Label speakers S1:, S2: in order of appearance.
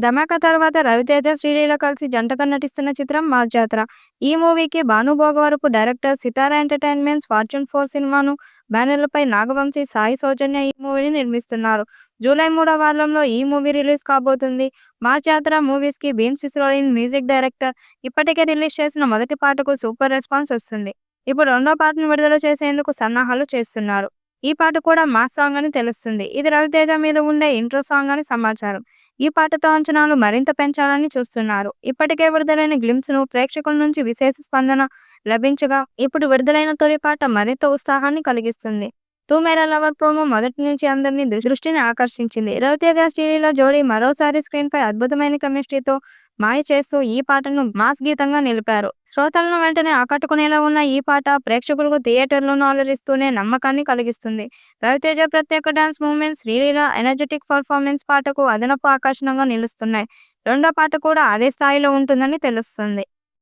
S1: 'ధమాకా' తర్వాత రవితేజ, శ్రీలీల కలిసి జంటగా నటిస్తున్న చిత్రం 'మాస్ జాతర'. ఈ మూవీకి Bhanu Bhogavarapu director, Sithara entertainments, fortune 4 సినిమాను బ్యానర్లపై నాగవంశీ, సాయి సౌజన్య ఈ మూవీని నిర్మిస్తున్నారు. జూలై మూడో వారంలో ఈ మూవీ రిలీజ్ కాబోతుంది. 'మాస్ జాతర' మూవీస్‌కి భీమ్ సిసిరోలిన్ మ్యూజిక్ డైరెక్టర్. ఇప్పటికే రిలీజ్ చేసిన మొదటి పాటకు సూపర్ రెస్పాన్స్ వస్తుంది. ఇప్పుడు రెండో పాటను విడుదల చేసేందుకు సన్నాహాలు చేస్తున్నారు. ఈ పాట కూడా మాస్ సాంగ్ అని తెలుస్తుంది. ఇది రవితేజ మీద ఉండే ఇంట్రో సాంగ్ అని సమాచారం. ఈ పాటతో అంచనాలు మరింత పెంచాలని చూస్తున్నారు. ఇప్పటికే విడుదలైన గ్లింప్స్‌ను ప్రేక్షకుల నుంచి విశేష స్పందన లభించగా, ఇప్పుడు విడుదలైన తొలి పాట మరింత ఉత్సాహాన్ని కలిగిస్తుంది. 'తూ మేరా లవర్' ప్రోమో మొదటి నుంచి అందరినీ దృష్టిని ఆకర్షించింది. రవితేజ, శ్రీలీల జోడీ మరోసారి స్క్రీన్‌పై అద్భుతమైన కెమిస్ట్రీతో మాయ చేస్తూ ఈ పాటను మాస్ గీతంగా నిలిపారు. శ్రోతలను వెంటనే ఆకట్టుకునేలా ఉన్న ఈ పాట ప్రేక్షకులకు థియేటర్‌లోనూ అలరిస్తూనే నమ్మకాన్ని కలిగిస్తుంది. రవితేజ ప్రత్యేక dance movements, Sreeleela energetic performance పాటకు అదనపు ఆకర్షణగా నిలుస్తున్నాయి. రెండో పాట కూడా అదే స్థాయిలో ఉంటుందని తెలుస్తుంది.